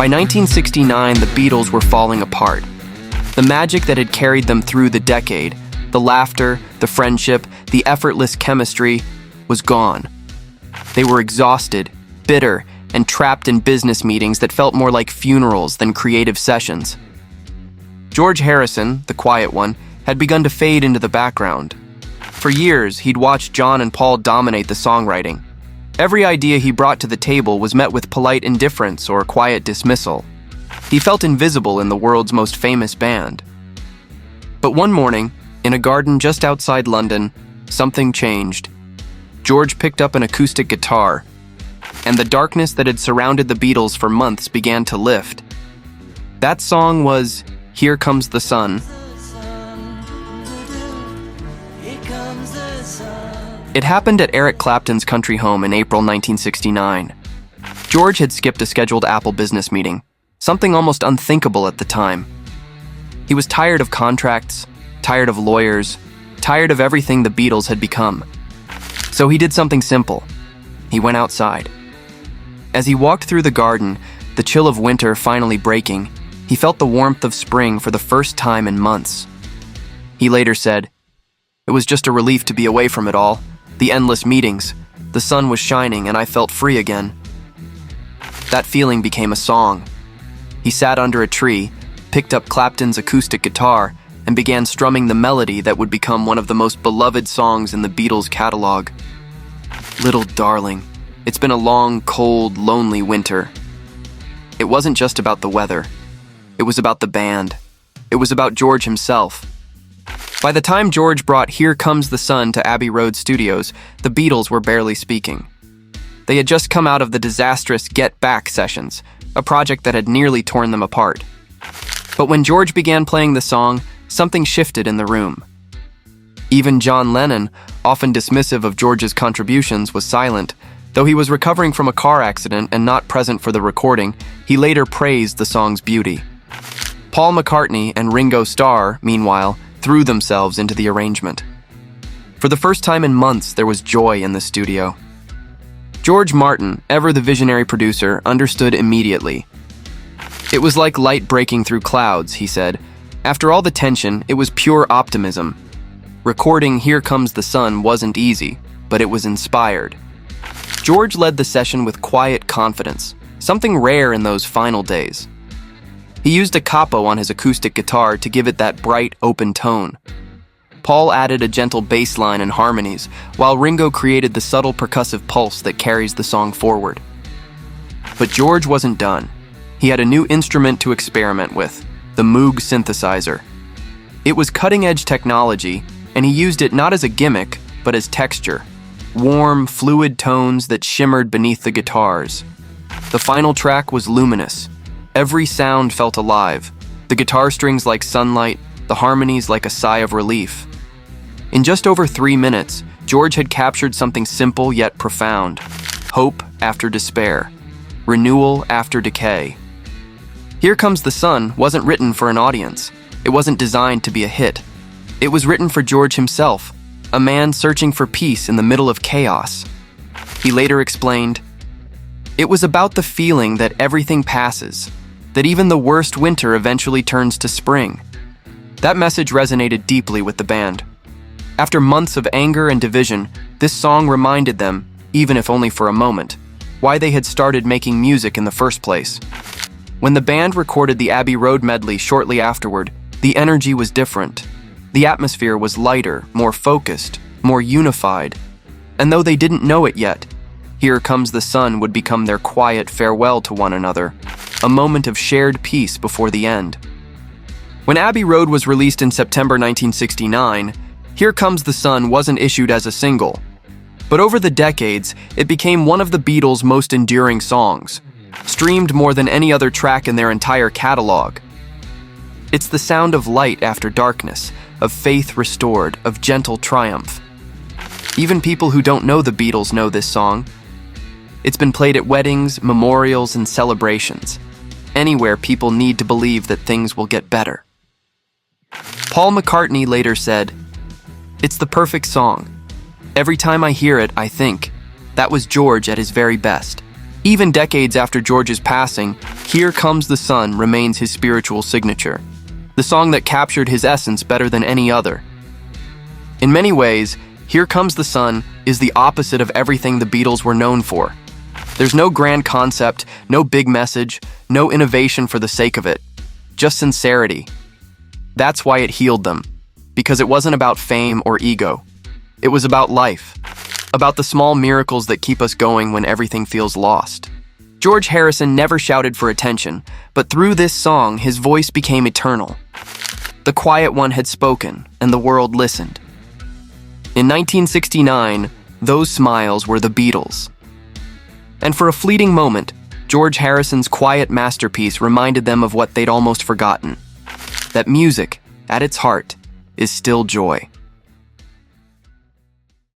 By 1969, the Beatles were falling apart. The magic that had carried them through the decade, the laughter, the friendship, the effortless chemistry, was gone. They were exhausted, bitter, and trapped in business meetings that felt more like funerals than creative sessions. George Harrison, the quiet one, had begun to fade into the background. For years, he'd watched John and Paul dominate the songwriting. Every idea he brought to the table was met with polite indifference or quiet dismissal. He felt invisible in the world's most famous band. But one morning, in a garden just outside London, something changed. George picked up an acoustic guitar, and the darkness that had surrounded the Beatles for months began to lift. That song was "Here Comes the Sun." It happened at Eric Clapton's country home in April 1969. George had skipped a scheduled Apple business meeting, something almost unthinkable at the time. He was tired of contracts, tired of lawyers, tired of everything the Beatles had become. So he did something simple. He went outside. As he walked through the garden, the chill of winter finally breaking, he felt the warmth of spring for the first time in months. He later said, "It was just a relief to be away from it all. The endless meetings. The sun was shining and I felt free again." That feeling became a song. He sat under a tree, picked up Clapton's acoustic guitar, and began strumming the melody that would become one of the most beloved songs in the Beatles' catalogue. "Little darling, it's been a long, cold, lonely winter." It wasn't just about the weather. It was about the band. It was about George himself. By the time George brought "Here Comes the Sun" to Abbey Road studios, the Beatles were barely speaking. They had just come out of the disastrous Get Back sessions, a project that had nearly torn them apart. But when George began playing the song, something shifted in the room. Even John Lennon, often dismissive of George's contributions, was silent. Though he was recovering from a car accident and not present for the recording, he later praised the song's beauty. Paul McCartney and Ringo Starr, meanwhile, threw themselves into the arrangement. For the first time in months, there was joy in the studio. George Martin, ever the visionary producer, understood immediately. "It was like light breaking through clouds," he said. "After all the tension, it was pure optimism. Recording 'Here Comes the Sun' wasn't easy, but it was inspired." George led the session with quiet confidence, something rare in those final days. He used a capo on his acoustic guitar to give it that bright, open tone. Paul added a gentle bass line and harmonies, while Ringo created the subtle percussive pulse that carries the song forward. But George wasn't done. He had a new instrument to experiment with, the Moog synthesizer. It was cutting-edge technology, and he used it not as a gimmick, but as texture. Warm, fluid tones that shimmered beneath the guitars. The final track was luminous. Every sound felt alive, the guitar strings like sunlight, the harmonies like a sigh of relief. In just over 3 minutes, George had captured something simple yet profound. Hope after despair. Renewal after decay. "Here Comes the Sun" wasn't written for an audience. It wasn't designed to be a hit. It was written for George himself, a man searching for peace in the middle of chaos. He later explained, "It was about the feeling that everything passes, that even the worst winter eventually turns to spring." That message resonated deeply with the band. After months of anger and division, this song reminded them, even if only for a moment, why they had started making music in the first place. When the band recorded the Abbey Road medley shortly afterward, the energy was different. The atmosphere was lighter, more focused, more unified. And though they didn't know it yet, "Here Comes the Sun" would become their quiet farewell to one another, a moment of shared peace before the end. When Abbey Road was released in September 1969, "Here Comes the Sun" wasn't issued as a single. But over the decades, it became one of the Beatles' most enduring songs, streamed more than any other track in their entire catalog. It's the sound of light after darkness, of faith restored, of gentle triumph. Even people who don't know the Beatles know this song. It's been played at weddings, memorials, and celebrations. Anywhere people need to believe that things will get better. Paul McCartney later said, "It's the perfect song. Every time I hear it, I think, that was George at his very best." Even decades after George's passing, Here Comes the Sun remains his spiritual signature, the song that captured his essence better than any other. In many ways, Here Comes the Sun is the opposite of everything the Beatles were known for. There's no grand concept, no big message, no innovation for the sake of it, just sincerity. That's why it healed them, because it wasn't about fame or ego. It was about life, about the small miracles that keep us going when everything feels lost. George Harrison never shouted for attention, but through this song, his voice became eternal. The Quiet One had spoken, and the world listened. In 1969, those smiles were the Beatles. And for a fleeting moment, George Harrison's quiet masterpiece reminded them of what they'd almost forgotten: that music, at its heart, is still joy.